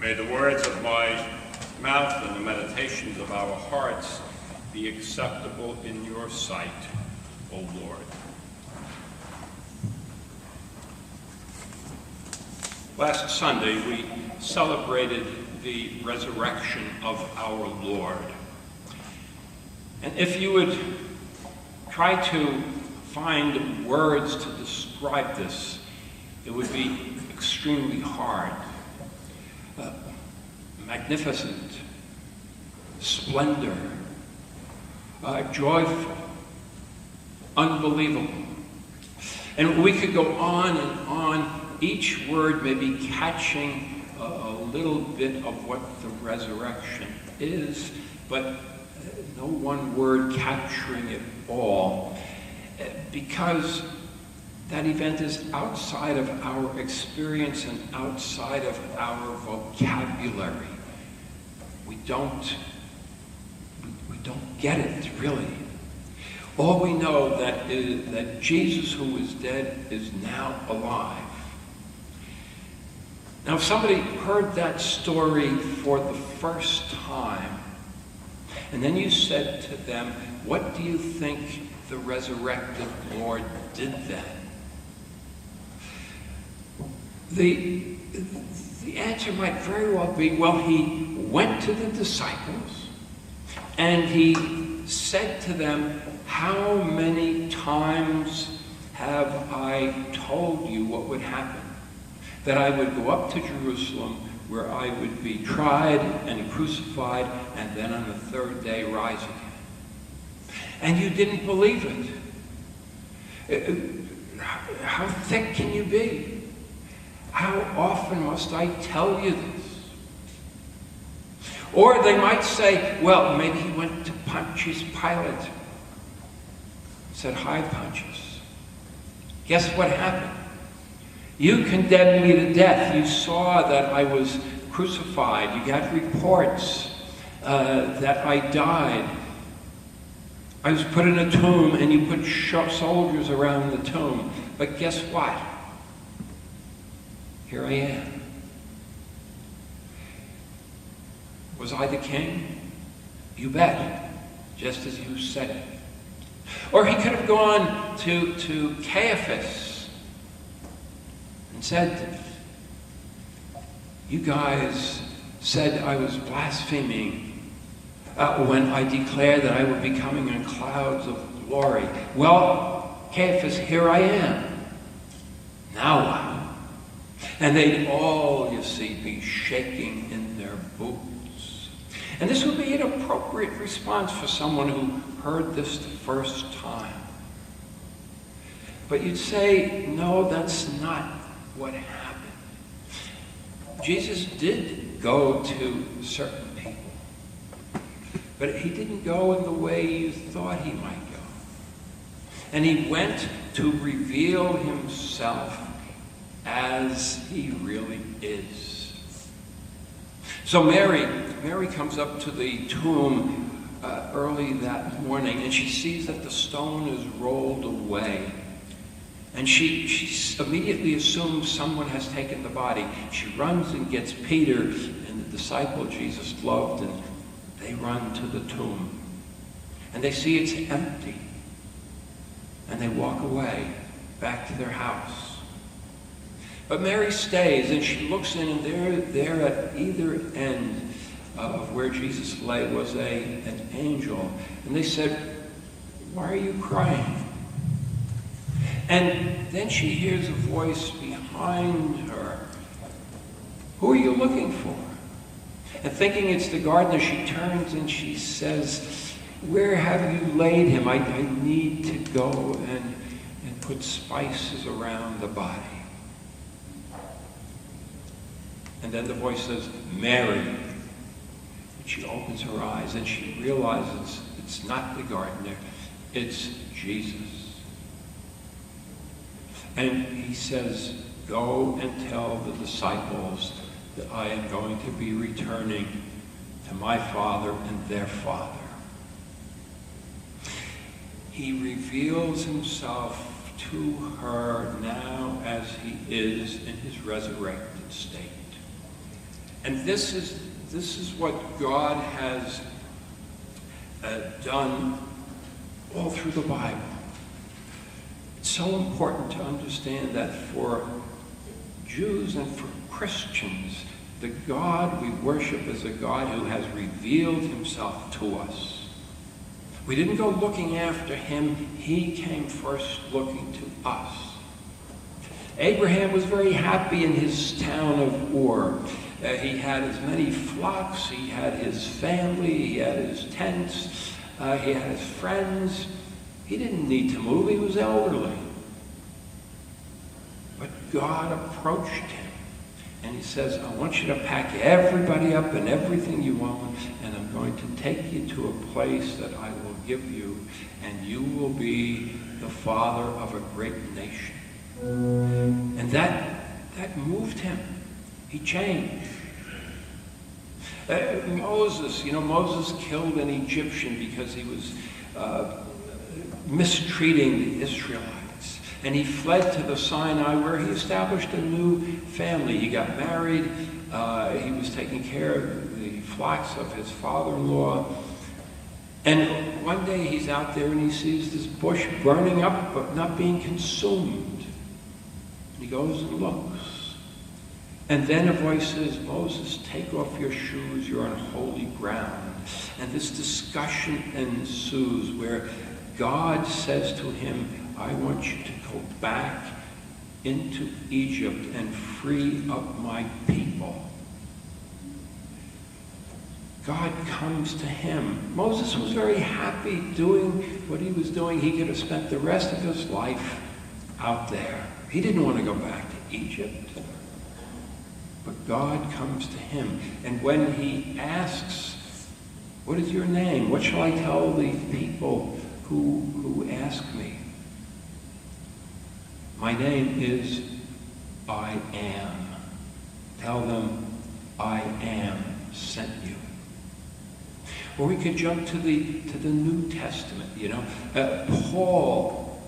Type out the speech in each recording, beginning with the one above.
May the words of my mouth and the meditations of our hearts be acceptable in your sight, O Lord. Last Sunday, we celebrated the resurrection of our Lord. And if you would try to find words to describe this, it would be extremely hard. Magnificent, splendor, joyful, unbelievable. And we could go on and on, each word maybe catching a little bit of what the resurrection is, but no one word capturing it all, because that event is outside of our experience and outside of our vocabulary. We don't get it, really. All we know is that Jesus, who was dead, is now alive. Now, if somebody heard that story for the first time, and then you said to them, what do you think the resurrected Lord did then? The answer might very well be, well, he went to the disciples and he said to them, how many times have I told you what would happen? That I would go up to Jerusalem where I would be tried and crucified and then on the third day rise again. And you didn't believe it. How thick can you be? How often must I tell you this? Or they might say, well, maybe he went to Pontius Pilate. Said, hi, Pontius. Guess what happened? You condemned me to death. You saw that I was crucified. You got reports that I died. I was put in a tomb, and you put soldiers around the tomb. But guess what? Here I am. Was I the king? You bet. Just as you said it. Or he could have gone to Caiaphas and said, you guys said I was blaspheming when I declared that I would be coming in clouds of glory. Well, Caiaphas, here I am. Now what? And they'd all, you see, be shaking in their boots. And this would be an appropriate response for someone who heard this the first time. But you'd say, no, that's not what happened. Jesus did go to certain people, but he didn't go in the way you thought he might go. And he went to reveal himself as he really is. So Mary comes up to the tomb early that morning, and she sees that the stone is rolled away. And she immediately assumes someone has taken the body. She runs and gets Peter and the disciple Jesus loved, and they run to the tomb. And they see it's empty. And they walk away back to their house. But Mary stays, and she looks in, and there at either end of where Jesus lay was an angel. And they said, why are you crying? And then she hears a voice behind her. Who are you looking for? And thinking it's the gardener, she turns and she says, where have you laid him? I need to go and put spices around the body. And then the voice says, Mary. And she opens her eyes and she realizes it's not the gardener, it's Jesus. And he says, go and tell the disciples that I am going to be returning to my Father and their Father. He reveals himself to her now as he is in his resurrected state. And this is what God has done all through the Bible. It's so important to understand that for Jews and for Christians, the God we worship is a God who has revealed himself to us. We didn't go looking after him. He came first looking to us. Abraham was very happy in his town of Ur. He had as many flocks, he had his family, he had his tents, he had his friends. He didn't need to move, he was elderly. But God approached him and he says, I want you to pack everybody up and everything you own, and I'm going to take you to a place that I will give you, and you will be the father of a great nation. And that moved him. He changed. Moses killed an Egyptian because he was mistreating the Israelites. And he fled to the Sinai, where he established a new family. He got married. He was taking care of the flocks of his father-in-law. And one day he's out there and he sees this bush burning up but not being consumed. He goes and looks. And then a voice says, Moses, take off your shoes, you're on holy ground. And this discussion ensues where God says to him, I want you to go back into Egypt and free up my people. God comes to him. Moses was very happy doing what he was doing. He could have spent the rest of his life out there. He didn't want to go back to Egypt. But God comes to him. And when he asks, what is your name? What shall I tell the people who ask me? My name is I Am. Tell them I am sent you. Or we could jump to the New Testament. Paul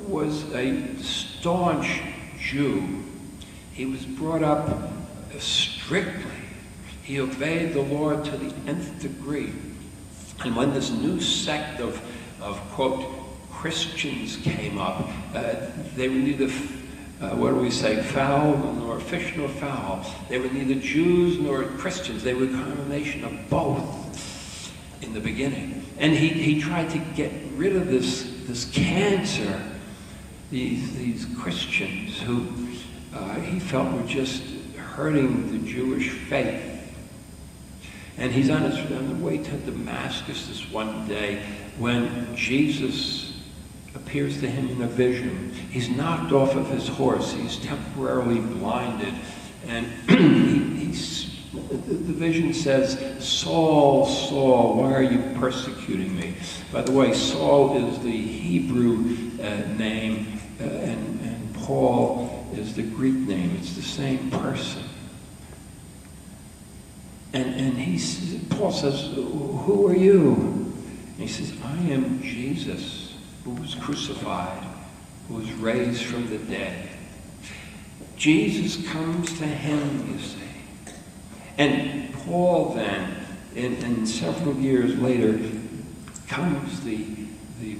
was a staunch Jew. He was brought up strictly. He obeyed the Lord to the nth degree. And when this new sect of quote, Christians came up, they were neither, fowl nor fish nor fowl. They were neither Jews nor Christians. They were a combination of both in the beginning. And he tried to get rid of this cancer, these Christians who he felt were just hurting the Jewish faith. And he's on the way to Damascus this one day when Jesus appears to him in a vision. He's knocked off of his horse. He's temporarily blinded. And the vision says, Saul, Saul, why are you persecuting me? By the way, Saul is the Hebrew name, and Paul is the Greek name. It's the same person. And Paul says, who are you? And he says, I am Jesus, who was crucified, who was raised from the dead. Jesus comes to him, you see. And Paul then, in several years later, becomes the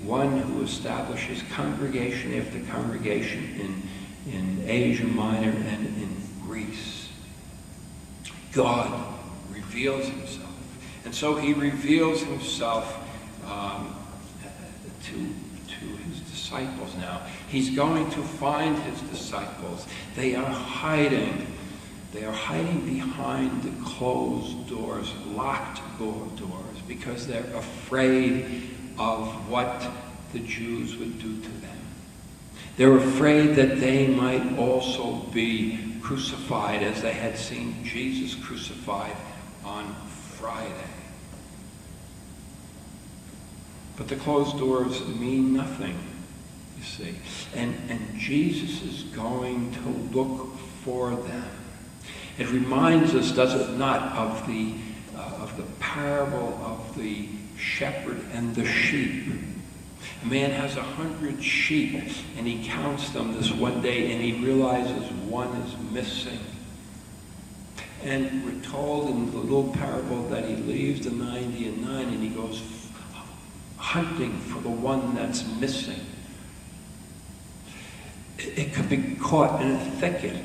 one who establishes congregation after congregation in Asia Minor and in Greece. God reveals himself. And so he reveals himself to his disciples now. He's going to find his disciples. They are hiding. They are hiding behind the closed doors, locked doors, because they're afraid of what the Jews would do to them. They're afraid that they might also be crucified as they had seen Jesus crucified on Friday. But the closed doors mean nothing, you see. And Jesus is going to look for them. It reminds us, does it not, of the parable of the shepherd and the sheep. A man has 100 sheep, and he counts them this one day, and he realizes one is missing. And we're told in the little parable that he leaves the 99 and he goes hunting for the one that's missing. It could be caught in a thicket.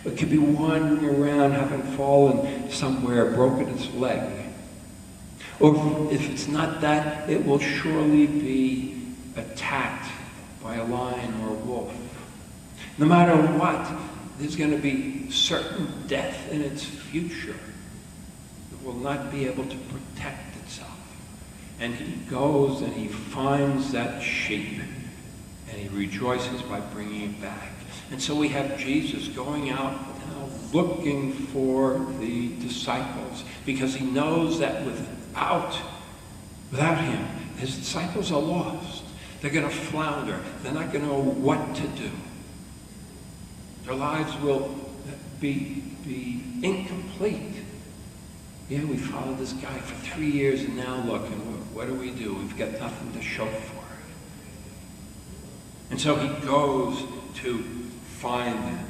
It could be wandering around, having fallen somewhere, broken its leg. Or if it's not that, it will surely be attacked by a lion or a wolf. No matter what, there's going to be certain death in its future. It will not be able to protect itself. And he goes and he finds that sheep and he rejoices by bringing it back. And so we have Jesus going out now looking for the disciples because he knows that without him, his disciples are lost. They're going to flounder. They're not going to know what to do. Their lives will be incomplete. Yeah, we followed this guy for 3 years and now look, and what do? We've got nothing to show for it. And so he goes to find them.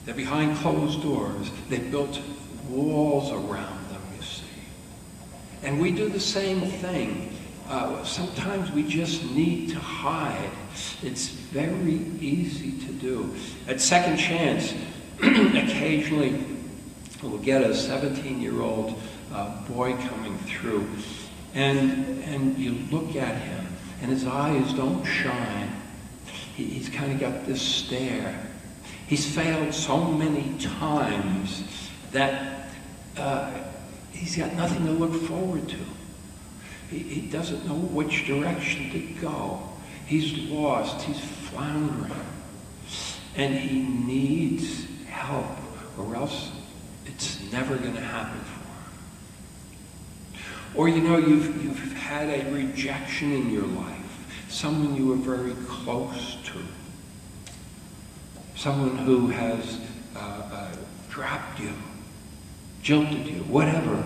They're behind closed doors. They built walls around them, you see. And we do the same thing. Sometimes we just need to hide. It's very easy to do. At Second Chance, occasionally we'll get a 17-year-old boy coming through, and you look at him, and his eyes don't shine. He's kind of got this stare. He's failed so many times that he's got nothing to look forward to. He doesn't know which direction to go. He's lost. He's floundering. And he needs help, or else it's never going to happen for him. Or, you've had a rejection in your life. Someone you were very close to. Someone who has dropped you, jilted you, whatever.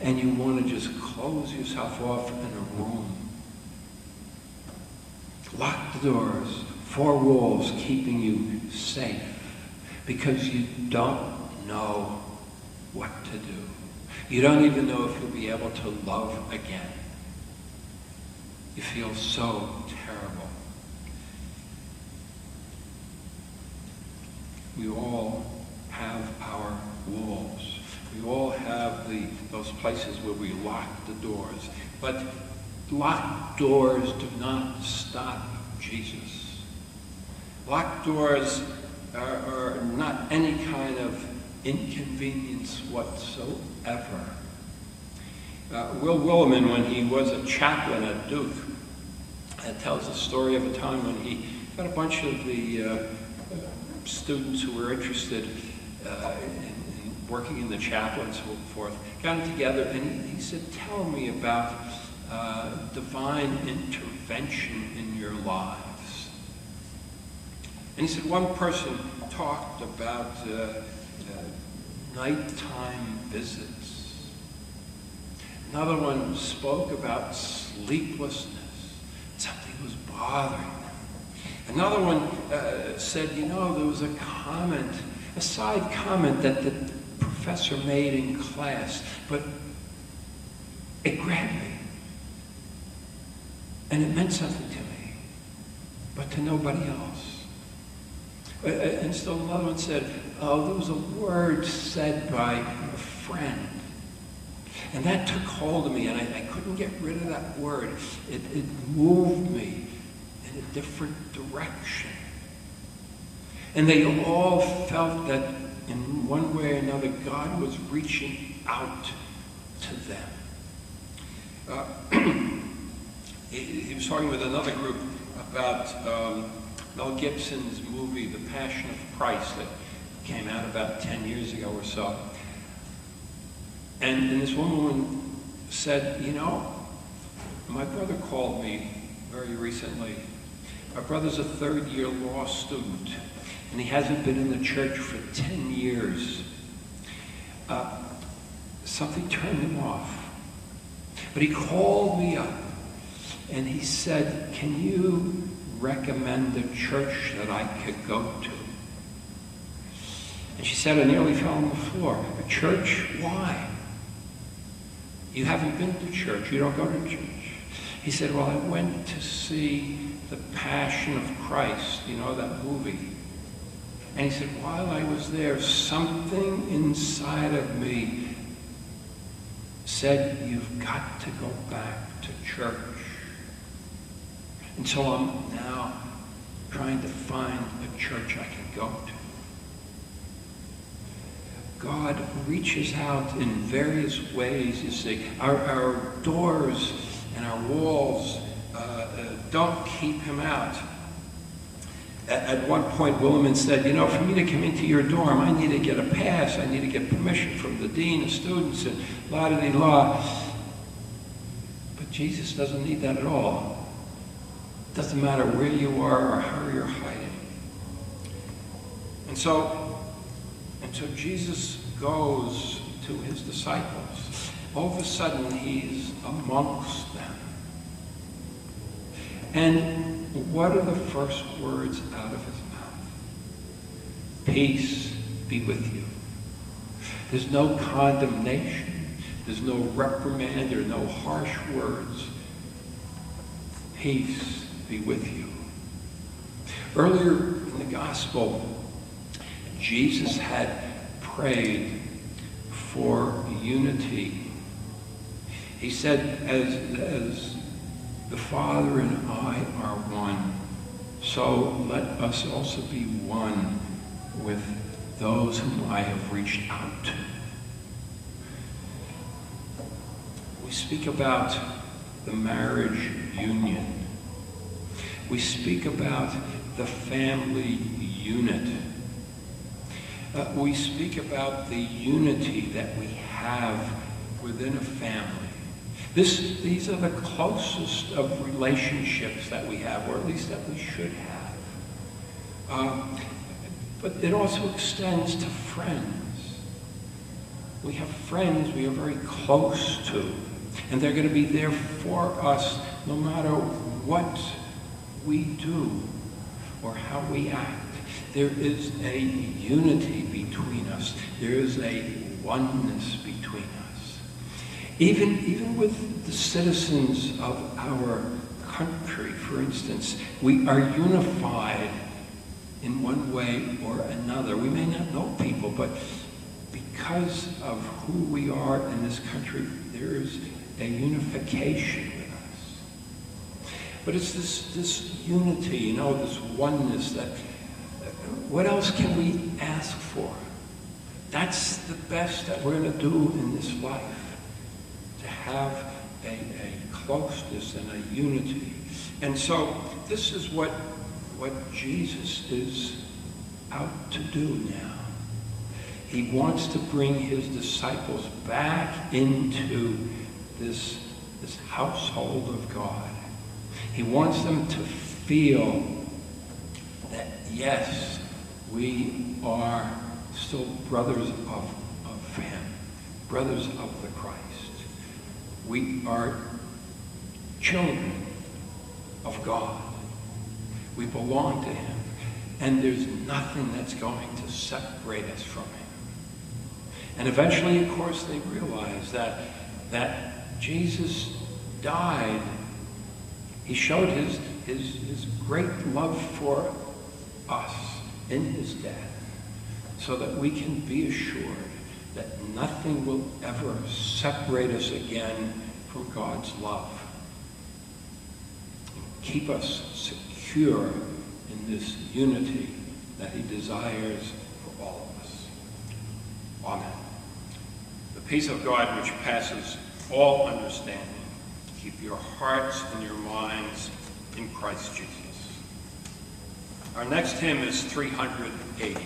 And you want to just close yourself off in a room. Lock the doors, 4 walls keeping you safe because you don't know what to do. You don't even know if you'll be able to love again. You feel so terrible. We all have our walls. We all have those places where we lock the doors. But locked doors do not stop Jesus. Locked doors are not any kind of inconvenience whatsoever. Will Willimon, when he was a chaplain at Duke, tells the story of a time when he got a bunch of the students who were interested in working in the chapel and so forth, got them together, and he said, tell me about divine intervention in your lives. And he said one person talked about nighttime visits. Another one spoke about sleeplessness. Something was bothering them. Another one said, there was a side comment that the professor made in class, but it grabbed me. And it meant something to me, but to nobody else. And still another one said, there was a word said by a friend. And that took hold of me, and I couldn't get rid of that word. It moved me in a different direction. And they all felt that in one way or another, God was reaching out to them. He was talking with another group about Mel Gibson's movie, The Passion of Christ, that came out about 10 years ago or so. And this woman said, my brother called me very recently. My brother's a third-year law student, and he hasn't been in the church for 10 years. Something turned him off. But he called me up, and he said, can you recommend a church that I could go to? And she said, I nearly fell on the floor. A church? Why? You haven't been to church. You don't go to church. He said, well, I went to see The Passion of Christ, you know, that movie. And he said, while I was there, something inside of me said, you've got to go back to church. And so I'm now trying to find a church I can go to. God reaches out in various ways, you see. Our doors and our walls don't keep him out. At one point, Willimon said, you know, for me to come into your dorm, I need to get a pass. I need to get permission from the dean of students and la-di-di-la. But Jesus doesn't need that at all. It doesn't matter where you are or how you're hiding. And so Jesus goes to his disciples. All of a sudden, he's amongst them. And what are the first words out of his mouth? Peace be with you. There's no condemnation. There's no reprimand or no harsh words. Peace be with you. Earlier in the gospel, Jesus had prayed for unity. He said, as the Father and I are one, so let us also be one with those whom I have reached out to. We speak about the marriage union. We speak about the family unit. We speak about the unity that we have within a family. These are the closest of relationships that we have, or at least that we should have. But it also extends to friends. We have friends we are very close to, and they're going to be there for us no matter what we do or how we act. There is a unity between us. There is a oneness between us. Even with the citizens of our country, for instance, we are unified in one way or another. We may not know people, but because of who we are in this country, there is a unification with us. But it's this unity, you know, this oneness that, what else can we ask for? That's the best that we're going to do in this life, to have a closeness and a unity. And so this is what Jesus is out to do now. He wants to bring his disciples back into this household of God. He wants them to feel that, yes, we are still brothers of him, brothers of the Christ. We are children of God. We belong to him. And there's nothing that's going to separate us from him. And eventually, of course, they realize that Jesus died. He showed his great love for us in his death, so that we can be assured that nothing will ever separate us again from God's love. Keep us secure in this unity that he desires for all of us. Amen. The peace of God which passes all understanding, keep your hearts and your minds in Christ Jesus. Our next hymn is 380.